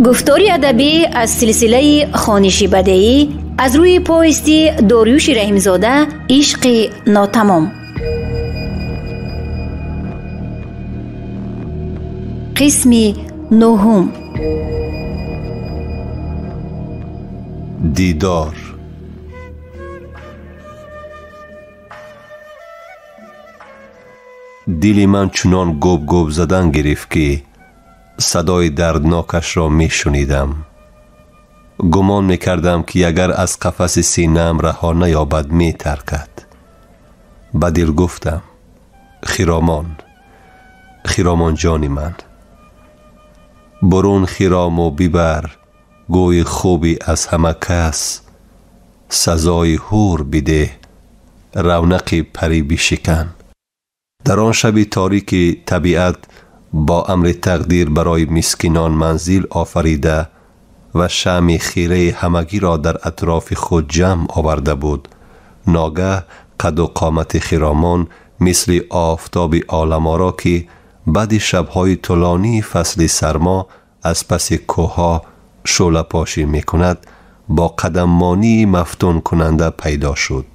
گفتاری ادبی از سلسله خوانشی بدیعی از روی پویستی داریوش رحیمزاده عشق ناتمام. قسم نهم. دیدار. دل من چنان گوب گوب زدن گرفت که صدای دردناکش را می شنیدم. گمان می کردم که اگر از قفس سینه‌ام رها نیابد می ترکد. به دل گفتم خرامان جان من، برون خرام و ببر گوی خوبی از همه کس، سزای حور بده رونق پری بشکن. در آن شب تاریک طبیعت با امر تقدیر برای مسکینان منزل آفریده و شمع خیره همگی را در اطراف خود جمع آورده بود، ناگه قد و قامت خرامان مثل آفتاب عالم‌آرا که بعد شب‌های طولانی فصل سرما از پس کوه‌ها شعله پاشی می‌کند با قدم‌مانی مفتون کننده پیدا شد.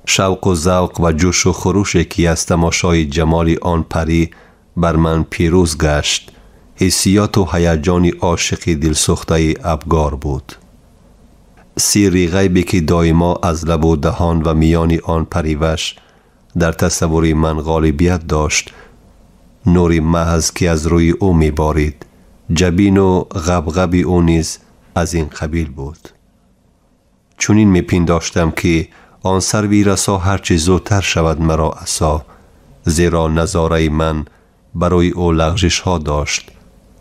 شوق و ذوق و جوش و خروشی که از تماشای جمال آن پری بر من پیروز گشت، حسیات و هیجان عاشق دلسوخته ابگار بود. سری غیبی که دائما از لب و دهان و میان آن پریوش در تصور من غالبیت داشت، نور محض که از روی او میبارید، جبین و غبغب او نیز از این قبیل بود. چنین میپنداشتم که آن سروی رسا هرچه زودتر شود مرا عصا، زیرا نظاره من برای او لغزش ها داشت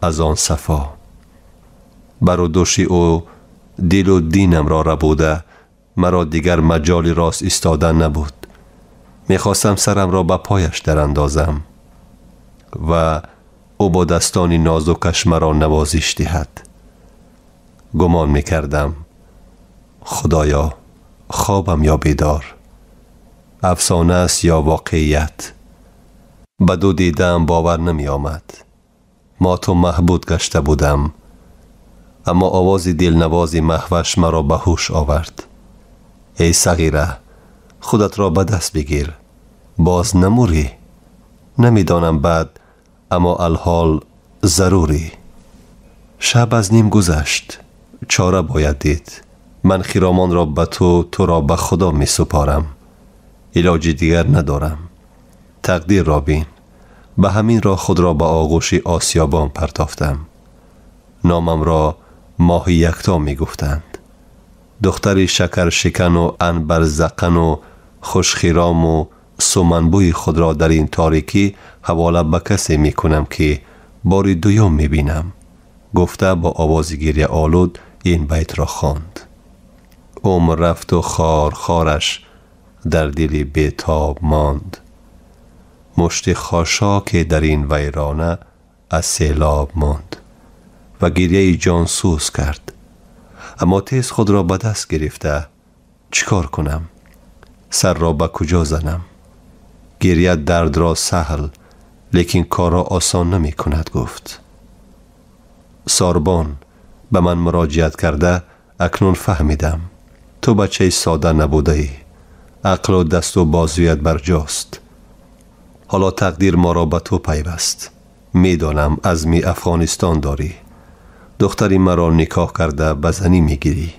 از آن صفا. برو دوشی او دل و دینم را ربوده، مرا دیگر مجال راست ایستادن نبود. میخواستم سرم را به پایش در اندازم و او با دستان نازکش مرا نوازش دهد. گمان میکردم خدایا خوابم یا بیدار، افسانه است یا واقعیت. به دو دیدم باور نمی آمد. ما تو محبود گشته بودم، اما آواز دلنواز مهوش مرا به هوش آورد. ای صغیره، خودت را به دست بگیر، باز نموری. نمیدانم بعد، اما الحال ضروری. شب از نیم گذشت، چاره باید دید. من خرامان را به تو را به خدا می سپارم. علاج دیگر ندارم. تقدیر را بین. به همین را خود را به آغوش آسیابان پرتافتم. نامم را ماهی یکتا می گفتند. دختری شکر شکن و عنبر زقن و خوشخرام و سمنبوی خود را در این تاریکی حواله به کسی می کنم که بار دوم می بینم، گفته با آواز گریه آلود این بیت را خواند. عمر رفت و خارش در دل بیتاب ماند، مشت خاشاک در این ویرانه از سیلاب ماند. و گریه جانسوز کرد. اما تیز خود را به دست گرفته چیکار کنم؟ سر را به کجا زنم؟ گریه درد را سهل لیکن کار را آسان نمی کند. گفت ساربان به من مراجعت کرده اکنون فهمیدم تو بچه ساده نبوده ای. عقل و دست و بازویت بر جاست. حالا تقدیر ما را به تو پیوست. میدانم عزم افغانستان داری. دختری مرا نکاح کرده به زنی میگیری.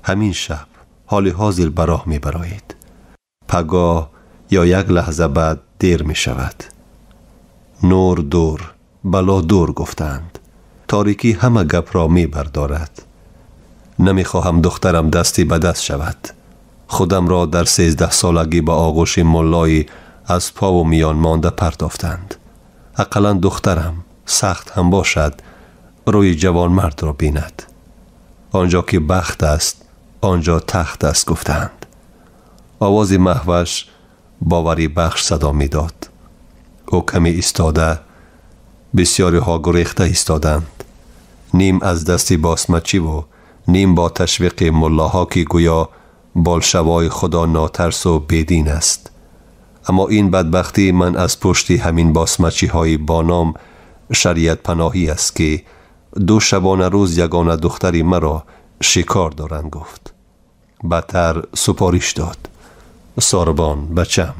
همین شب حال حاضر براه میبرایید. پگاه یا یک لحظه بعد دیر می شود. نور دور بلا دور گفتند. تاریکی همه گپ را می بردارد. نمیخواهم دخترم دستی به دست شود. خودم را در 13 سالگی به آغوش ملای از پا و میان مانده پرتافتند. اقلا دخترم سخت هم باشد روی جوان مرد را بیند. آنجا که بخت است آنجا تخت است گفتند. آواز مهوش باوری بخش صدا می داد. او کمی ایستاده، بسیاری ها گریخته ایستادند، نیم از دستی باسمچی و نیم با تشویق ملاها که گویا بالشوای خدا ناترس و بیدین است. اما این بدبختی من از پشتی همین باسمچی های با نام شریعت پناهی است که 2 شبانه روز یگانه دختری مرا شکار دارند گفت. بدتر سپارش داد: ساربان بچم،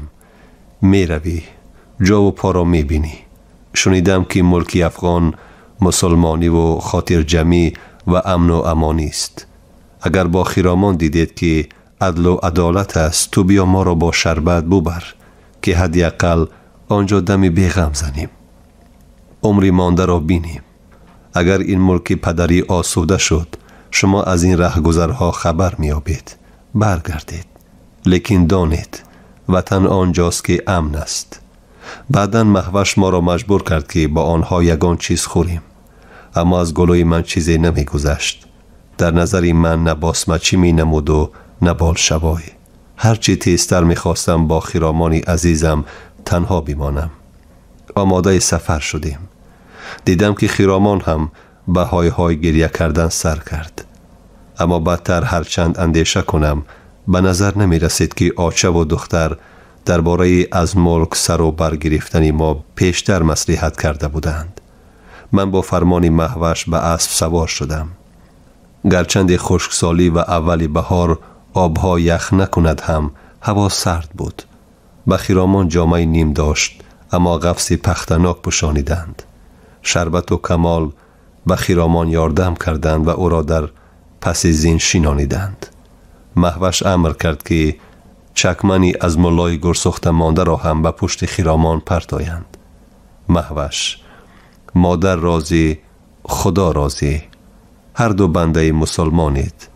می روی، جا و پا را می بینی. شنیدم که ملک افغان مسلمانی و خاطر جمعی و امن و امانی است. اگر با خرامان دیدید که عدل و عدالت است، تو بیا ما را با شربت ببر که حداقل آنجا دمی بیغم زنیم، عمری مانده را بینیم. اگر این ملک پدری آسوده شد، شما از این رهگذرها خبر میابید، برگردید. لیکن دانید وطن آنجاست که امن است. بعداً مهوش ما را مجبور کرد که با آنها یگان چیز خوریم، اما از گلوی من چیزی نمی گذشت. در نظری من نه باسمچی می نمود و نه بال شوای. هرچی تیزتر می خواستم با خیرامانی عزیزم تنها بمانم. آماده سفر شدیم. دیدم که خیرامان هم به های های گریه کردن سر کرد. اما بدتر هرچند اندیشه کنم، به نظر نمی رسید که آچه و دختر درباره از ملک سر و برگرفتن ما پیشتر مصلحت کرده بودند. من با فرمان مهوش به اسب سوار شدم. گرچند خشکسالی و اولی بهار آبها یخ نکند هم هوا سرد بود. به خیرامان جامه نیم داشت، اما قفس پختناک پوشانیدند. شربت و کمال به خیرامان یاردم کردند و او را در پس زین شینانیدند. مهوش امر کرد که چکمنی از ملای گرسخته مانده را هم به پشت خیرامان پرتایند. مهوش: مادر راضی، خدا راضی، هر دو بنده مسلمانید.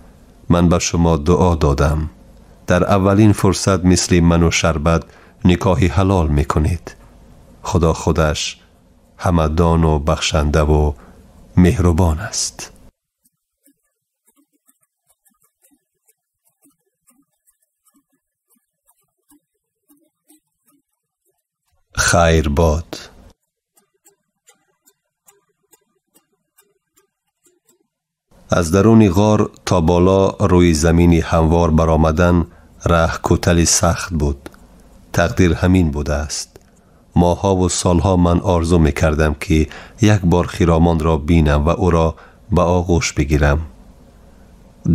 من به شما دعا دادم، در اولین فرصت مثل من و شربت نکاحی حلال میکنید. خدا خودش همدان و بخشنده و مهربان است. خیر باد. از درون غار تا بالا روی زمینی هموار برآمدن راه کوتاهی سخت بود. تقدیر همین بوده است. ماها و سالها من آرزو میکردم که یک بار خیرامان را بینم و او را به آغوش بگیرم.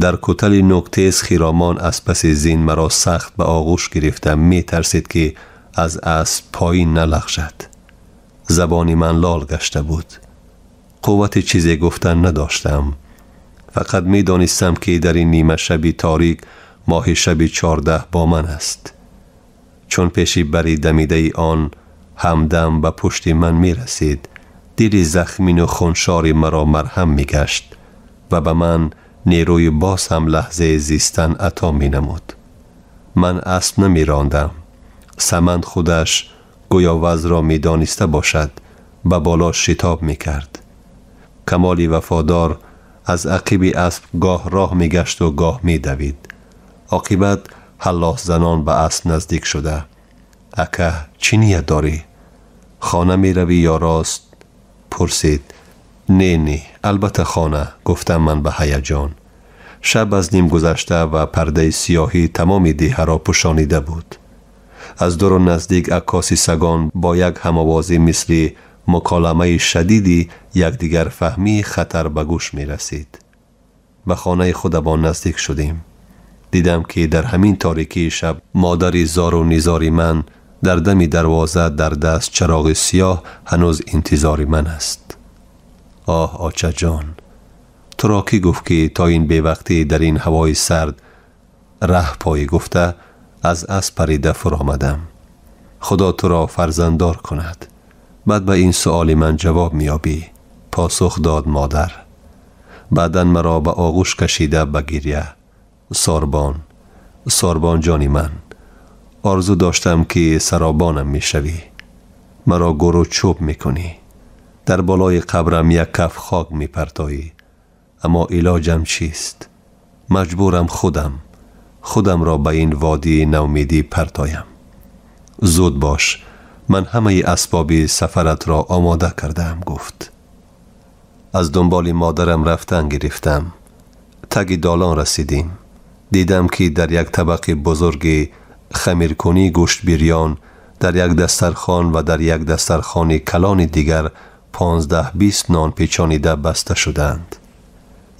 در کوتاهی نوک‌تیز خیرامان از پس زین مرا سخت به آغوش گرفتم. می ترسید که از اسب پایین نلغزد. زبانی من لال گشته بود. قوت چیزی گفتن نداشتم. فقط می دانستم که در این نیمه شبی تاریک ماه شب 14 با من است. چون پیشی بری دمیده آن همدم به پشت من می رسید، دل زخمین و خونشار مرا مرهم می گشت و به من نیروی باز هم لحظه زیستن عطا می نمود. من اسب نمی راندم. سمند خودش گویا وز را می دانسته باشد به بالا شتاب می کرد. کمالی وفادار از عقب اسب گاه راه می گشت و گاه می دوید. عاقبت هلاخ زنان به اسب نزدیک شده: اکه چی نیت داری؟ خانه می روی یا راست؟ پرسید. نه البته خانه، گفتم من به هیجان. شب از نیم گذشته و پرده سیاهی تمام دیه را پوشانیده بود. از دور و نزدیک عکاسی سگان با یک هم‌آوازی مثل مکالمه شدیدی یکدیگر فهمی خطر به گوش می رسید. به خانه خودمان نزدیک شدیم. دیدم که در همین تاریکی شب مادری زار و نیزاری من در دم دروازه در دست چراغ سیاه هنوز انتظار من است. آه آچه جان، تو را کی گفت که تا این بی وقتی در این هوای سرد ره پای گفته از اسب پریده فر آمدم. خدا تو را فرزنددار کند. بعد به این سؤال من جواب میابی. پاسخ داد مادر. بعدن مرا به آغوش کشیده به گریه: ساربان جانی من، آرزو داشتم که سرابانم میشوی، مرا گرو چوب میکنی، در بالای قبرم یک کف خاک میپرتایی، اما علاجم چیست؟ مجبورم خودم را به این وادی نومیدی پرتایم. زود باش، من همه اسباب سفرت را آماده کردم. گفت. از دنبال مادرم رفتن گرفتم. تگ دالان رسیدیم. دیدم که در یک طبق بزرگ خمیرکنی گوشت بریان در یک دسترخوان و در یک دسترخوان کلان دیگر 15-20 نان پیچانیده بسته شدند.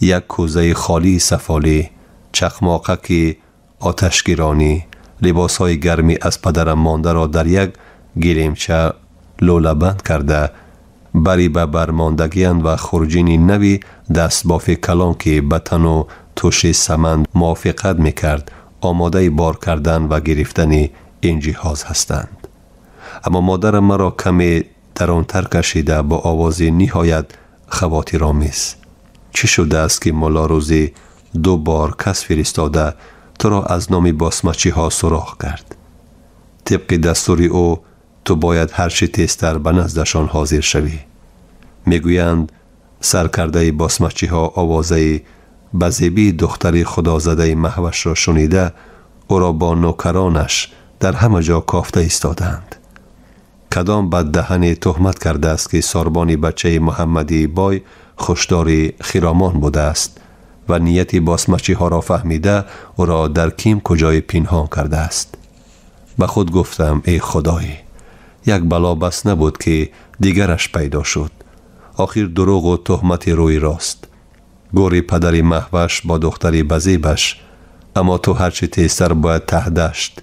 یک کوزه خالی سفالی، چخماقک آتشگیرانی، لباسهای گرمی از پدرم مانده را در یک گیریمچه لوله بند کرده، بری به برماندگیان و خورجین نوی دستباف کلان که به تن و توش سمند موافقت میکرد آماده بار کردن و گرفتن این جهاز هستند. اما مادرم مرا کمی درونتر کشیده با آواز نهایت خواطرآمیز: چی شده است که مولا روزی 2 بار کس فرستاده تو را از نام باسمچی ها سراغ کرد؟ طبق دستور او تو باید هر چه تیزتر به نزدشان حاضر شوی. میگویند سرکرده باسمچی ها آوازه بزیبی دختری خدازده مهوش را شنیده او را با نوکرانش در همه جا کافته ایستادند. کدام بد دهنی تهمت کرده است که ساربانی بچه محمدی بای خوشداری خرامان بوده است و نیت باسمچی ها را فهمیده او را در کیم کجای پنهان کرده است. به خود گفتم ای خدای، یک بلا بس نبود که دیگرش پیدا شد. آخر دروغ و تهمت روی راست. گوری پدری مهوش با دختری بزیبش، اما تو هرچی تیزتر باید ته دشت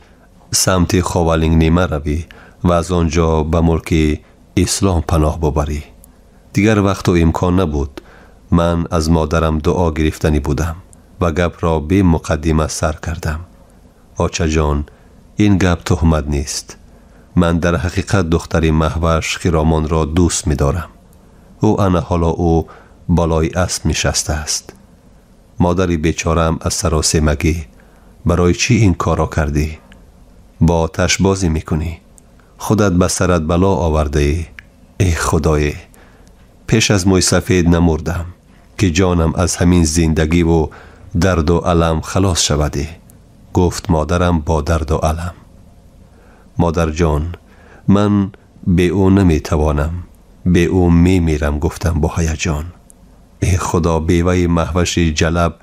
سمت خوالینگ نیمه روی و از آنجا به ملک اسلام پناه ببری. دیگر وقت و امکان نبود. من از مادرم دعا گرفتنی بودم و گپ را به مقدمه سر کردم. آچه جان، این گپ تهمت نیست. من در حقیقت دختری مهوش خرامان را دوست می دارم. او انا حالا او بالای اسب نشسته است. مادری بیچارم از سراسیمگی: برای چی این کارا کردی؟ با آتش بازی میکنی؟ خودت به سرت بلا آورده ای. ای خدای، پیش از موی سفید نمردم که جانم از همین زندگی و درد و علم خلاص شودی. گفت مادرم با درد و علم. مادر جان، من به او نمیتوانم، به او میمیرم. گفتم با هیجان. ای خدا، بیوه مهوش جلب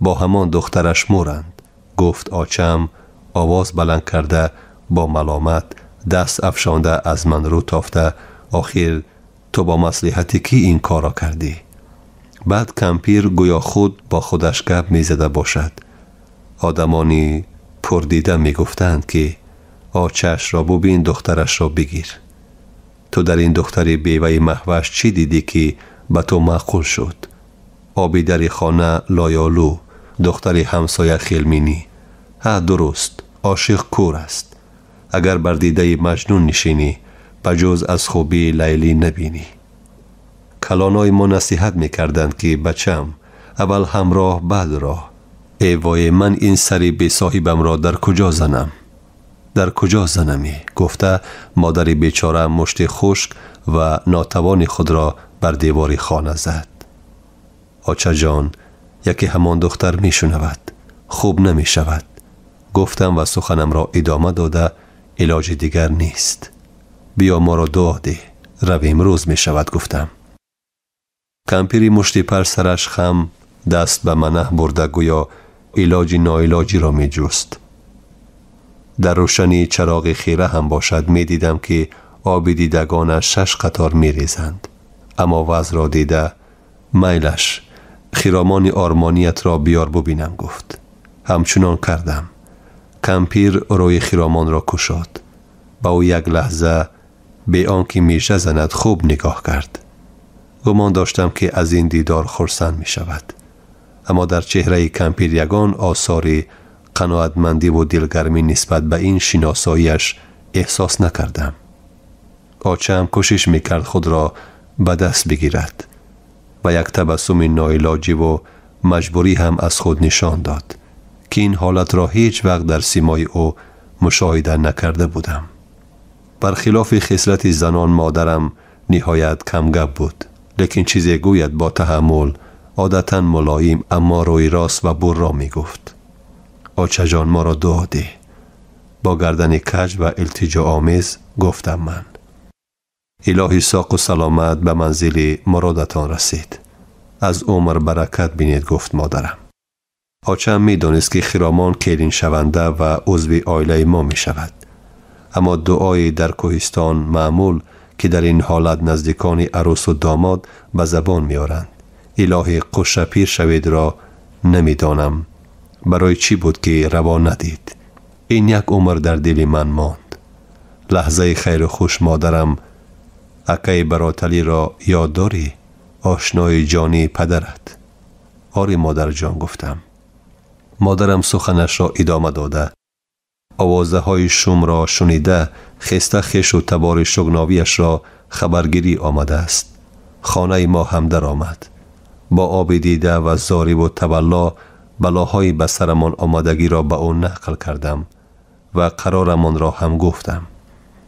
با همان دخترش مورند. گفت آچم آواز بلند کرده با ملامت دست افشانده از من رو تافته: آخر تو با مصلحتی کی این کارا کردی؟ بعد کمپیر گویا خود با خودش گپ میزده باشد. آدمانی پردیده میگفتند که آچش را ببین، دخترش را بگیر. تو در این دختری بیوه مهوش چی دیدی که به تو معقول شد؟ آبی در خانه لایالو، دختری همسایه خیلمینی. ها درست، عاشق کور است. اگر بر دیده مجنون نشینی بجز از خوبی لیلی نبینی. کلانای ما نصیحت میکردند که بچم اول همراه بعد راه. ای وای، من این سری بی صاحبم را در کجا زنم؟ در کجا زنمی؟ گفته مادری بیچاره مشت خشک و ناتوان خود را بر دیواری خانه زد. آچه جان، یکی همان دختر می شنود، خوب نمی شود. گفتم و سخنم را ادامه داده علاج دیگر نیست. بیا ما را دعا ده، رویم، روز می شود. گفتم. کمپیری مشتی پر سرش خم دست به منه برده گویا علاج ناعلاجی را می جست. در روشنی چراغ خیره هم باشد می دیدم که آب دیدگانش 6 قطار می ریزند. اما وضع را دیده میلش خیرامان آرمانیت را بیار ببینم گفت. همچنان کردم. کمپیر روی خیرامان را کشاد. با او یک لحظه به آنکه میشه زند خوب نگاه کرد. گمان داشتم که از این دیدار خرسند می شود. اما در چهره کمپیر یگان آثار قناعتمندی و دلگرمی نسبت به این شناساییش احساس نکردم. آچم کوشش میکرد خود را به دست بگیرد و یک تبسم ناعلاجی و مجبوری هم از خود نشان داد که این حالت را هیچ وقت در سیمای او مشاهده نکرده بودم. برخلاف خصلت زنان مادرم نهایت کمگپ بود، لیکن چیزی گوید با تحمل، عادتا ملایم اما روی راست و برا می گفت. آچه جان ما را دعا ده. با گردن کج و التجا آمیز گفتم من. الهی ساق و سلامت به منزل مرادتان رسید. از عمر برکت بینید گفت مادرم. آچه می دانست که خیرامان کلین شونده و عضو عائله ما می شود. اما دعای در کوهستان معمول که در این حالت نزدیکان عروس و داماد به زبان میارند. الهی قشه پیر شوید را نمیدانم برای چی بود که روا ندید. این یک عمر در دل من ماند. لحظه خیر و خوش مادرم اکای براتلی را یاد داری؟ آشنای جانی پدرت. آری مادر جان گفتم. مادرم سخنش را ادامه داده آوازه های شوم را شنیده خسته خش و تبار شگناویش را خبرگیری آمده است. خانه ما هم در آمد. با آب دیده و زاری و تولا بلاهای به سرمان آمدگی را به او نقل کردم و قرارمان را هم گفتم.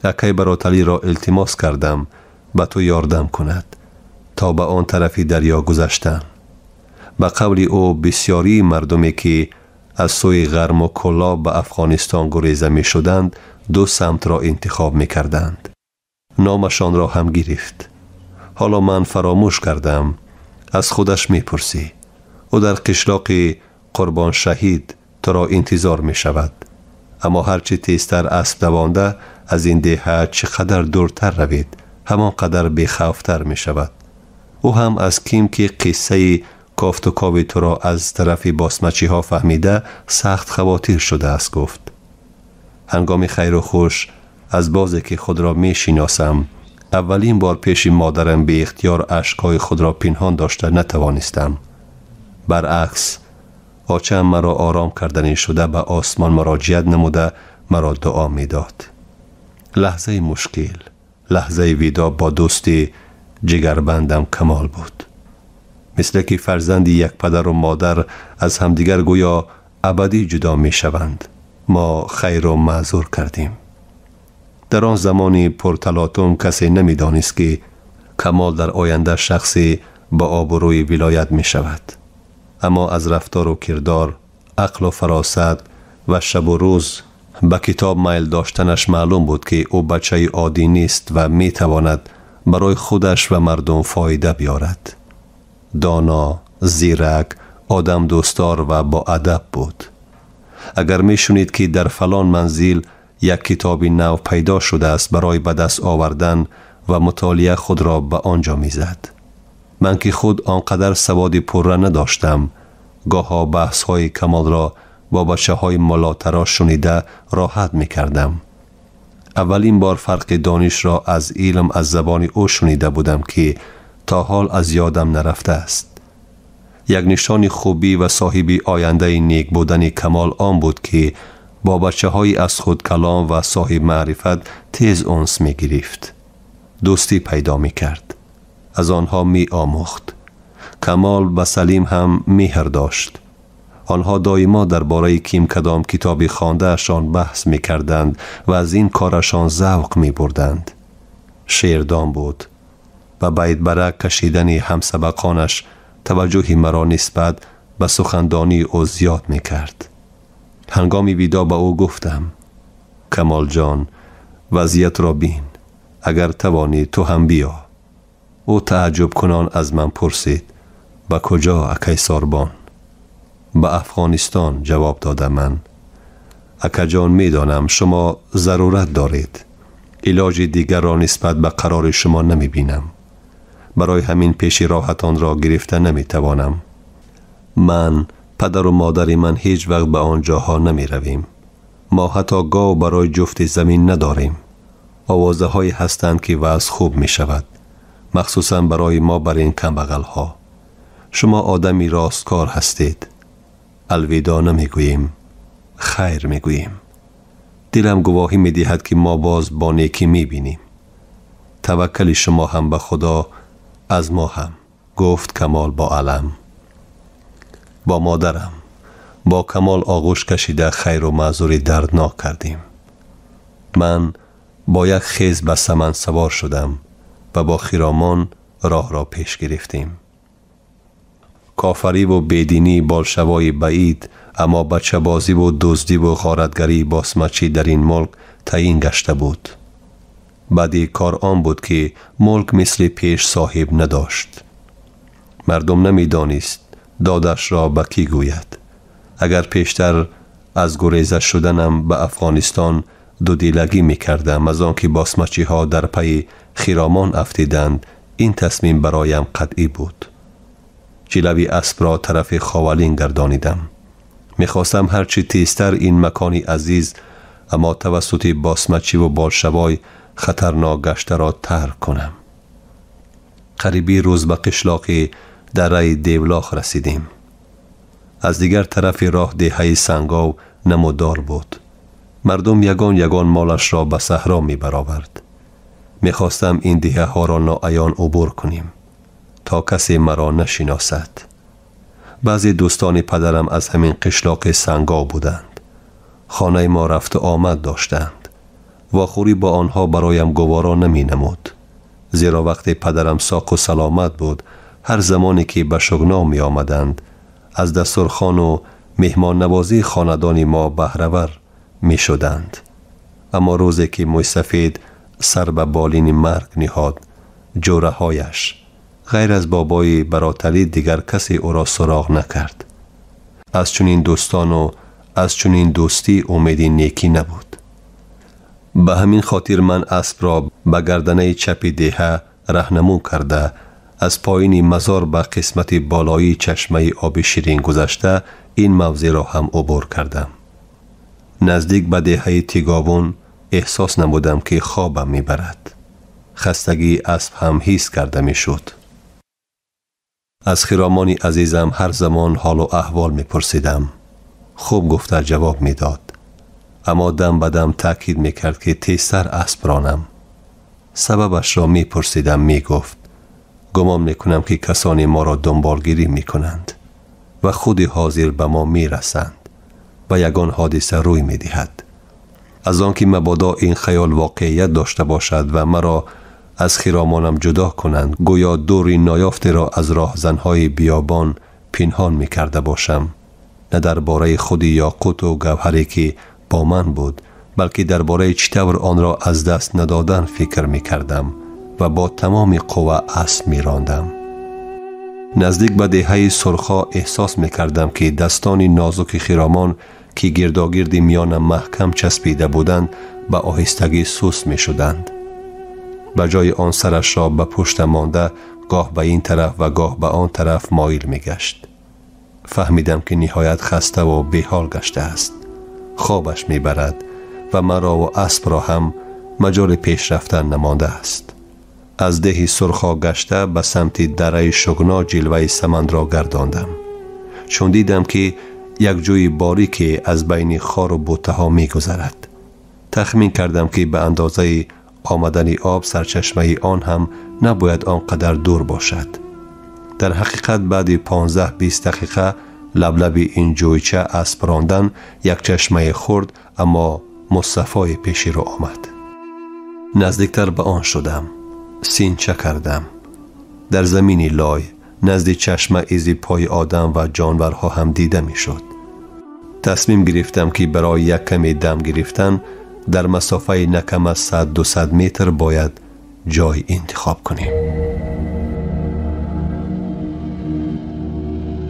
اکای براتلی را التماس کردم به تو یاردم کند تا به آن طرفی دریا گذشتن. به قول او بسیاری مردمی که از سوی غرم و کلا به افغانستان گریزه می شدند دو سمت را انتخاب می کردند. نامشان را هم گرفت. حالا من فراموش کردم. از خودش می پرسی. او در قشلاق قربان شهید تو را انتظار می شود. اما هرچی تیزتر اسب دوانده از این دهه چقدر دورتر روید همان قدر بخوفتر می شود. او هم از کیم که قصه کافت و کاوی تو را از طرف باسمچی ها فهمیده سخت خواطر شده است گفت. هنگام خیر و خوش از بازی که خود را می شناسم اولین بار پیش مادرم به اختیار اشکای خود را پنهان داشته نتوانستم. برعکس آچم مرا آرام کردنی شده به آسمان مراجعت نموده مرا دعا می داد. لحظه مشکل، لحظه ویدا با دوستی جگربندم کمال بود. مثل که فرزند یک پدر و مادر از همدیگر گویا ابدی جدا می شوند. ما خیر و معذور کردیم. در آن زمانی پرتلاطم کسی نمی دانست که کمال در آینده شخصی با آبروی ولایت می شود. اما از رفتار و کردار، عقل و فراست و شب و روز به کتاب میل داشتنش معلوم بود که او بچه عادی نیست و می تواند برای خودش و مردم فایده بیارد. دانا، زیرک، آدم دوستار و با ادب بود. اگر می شنید که در فلان منزل یک کتاب نو پیدا شده است برای به دست آوردن و مطالعه خود را به آنجا می زد. من که خود آنقدر سواد پره نداشتم گاها بحث های کمال را با بچه های ملاترا شنیده راحت می کردم. اولین بار فرق دانش را از علم از زبان او شنیده بودم که تا حال از یادم نرفته است. یک نشان خوبی و صاحبی آینده نیک بودن کمال آن بود که با بچه های از خود کلام و صاحب معرفت تیز انس می گرفت. دوستی پیدا می کرد. از آنها می آموخت. کمال به سلیم هم مهر داشت. آنها دائما درباره کیم کدام کتابی خوانده اشان بحث می کردند و از این کارشان ذوق می بردند. شعردان بود. و بیت برک کشیدن همسبقانش توجهی مرا نسبت به سخندانی او زیاد می کرد. هنگامی ویدا به او گفتم کمال جان وضعیت را بین. اگر توانی تو هم بیا. او تعجب کنان از من پرسید به کجا اکای ساربان؟ به افغانستان جواب دادم من. اکا جان می دانم شما ضرورت دارید. علاج دیگر را نسبت به قرار شما نمی بینم. برای همین پیش راحتان را گرفته نمی توانم. من پدر و مادر من هیچ وقت به آنجاها نمی رویم. ما حتی گاو برای جفت زمین نداریم. آوازه های هستند که وضع خوب می شود. مخصوصا برای ما بر این کمبغل ها. شما آدمی راستکار هستید. الوداع نمی گوییم. خیر می گوییم. دلم گواهی می دهد که ما باز با نیکی می بینیم. توکل شما هم به خدا از ما هم. گفت کمال با علم. با مادرم با کمال آغوش کشیده خیر و معذوری دردناک کردیم. من با یک خیز به سمن سوار شدم و با خیرامان راه را پیش گرفتیم. کافری و بیدینی بالشوای بعید اما بچه بازی و دزدی و غارتگری باسمچی در این ملک تعیین گشته بود. بعدی کار آن بود که ملک مثل پیش صاحب نداشت. مردم نمی دانست دادش را به کی گوید. اگر پیشتر از گریزه شدنم به افغانستان دو دیلگی می کردم از آن که باسمچی ها در پی خیرامان افتیدند. این تصمیم برایم قطعی بود. جلوی اسب را طرف خاولین گردانیدم. میخواستم هرچی تیزتر این مکانی عزیز اما توسط باسمچی و بالشوای خطرناک گشته را ترک کنم. قریبی روز به قشلاق دره دیولاخ رسیدیم. از دیگر طرف راه دهه سنگاو نمودار بود. مردم یگان مالش را به صحرا می برآورد. میخواستم این دهه ها را ناعیان عبور کنیم تا کسی مرا نشناسد. بعضی دوستان پدرم از همین قشلاق سنگاو بودند. خانه ما رفت و آمد داشتند. واخوری با آنها برایم گوارا نمی نمود. زیرا وقتی پدرم ساق و سلامت بود، هر زمانی که به شگنا می آمدند از دسترخوان و مهمان نوازی خاندان ما بهره‌ور می شدند. اما روزی که موی سفید سر به بالین مرگ نهاد، جوره هایش غیر از بابای براتلی دیگر کسی او را سراغ نکرد. از چنین دوستان و از چنین دوستی امیدی نیکی نبود. به همین خاطر من اسب را به گردنه چپ دهه راهنمو کرده از پایین مزار به قسمت بالایی چشمه آب شیرین گذشته این موضع را هم عبور کردم. نزدیک به دهه تیگاون احساس نمودم که خوابم میبرد. خستگی اسب هم حس کرده میشد. از خیرامانی عزیزم هر زمان حال و احوال میپرسیدم. خوب گفته جواب میداد، اما دم به دم تاکید میکرد که تیزتر اسب رانم. سببش را میپرسیدم. میگفت گمان میکنم که کسانی ما را دنبالگیری میکنند و خود حاضر به ما میرسند و یگان حادثه روی میدهد. از آنکه مبادا این خیال واقعیت داشته باشد و مرا از خیرامانم جدا کنند، گویا دوری نایافته را از راهزنهای بیابان پنهان میکرده باشم. نه درباره خود یاقوت و گوهری که با من بود، بلکه درباره چطور آن را از دست ندادن فکر میکردم و با تمام قوه اسب میراندم. نزدیک به دهه سرخا احساس میکردم که دستان نازک خیرامان که گرداگرد میانم محکم چسبیده بودند به آهستگی سست میشدند. به جای آن سرش را به پشت مانده گاه به این طرف و گاه به آن طرف مایل میگشت. فهمیدم که نهایت خسته و بیحال گشته است. خوابش میبرد و مرا و اسب را هم مجال پیش رفتن نمانده است. از ده سرخا گشته به سمت دره شگنا جلوه سمند را گرداندم. چون دیدم که یک جوی باریکی از بین خار و بوته ها می گذرد. تخمین کردم که به اندازه آمدن آب سرچشمه آن هم نباید آنقدر دور باشد. در حقیقت بعد 15-20 دقیقه لب این جویچه اسب راندن یک چشمه خرد اما مصطفی پیشی رو آمد. نزدیکتر به آن شدم. سینچه کردم. در زمینی لای نزد چشمه ایزی پای آدم و جانورها هم دیده می شد. تصمیم گرفتم که برای یک کمی دم گرفتن در مسافه نکم از 100-200 متر باید جای انتخاب کنیم.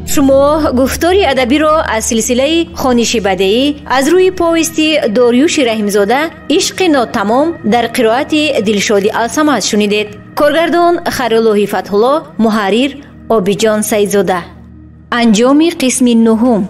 شما گفتاری ادبی را از سلسله خوانش بدیعی از روی پویستی داریوش رحیمزاده عشق ناتمام در قرائت دلشادی الصمد شنیدید. کارگردان خیرالله فتح‌الله، محرر عابدجان سیدزاده. انجام قسم 9.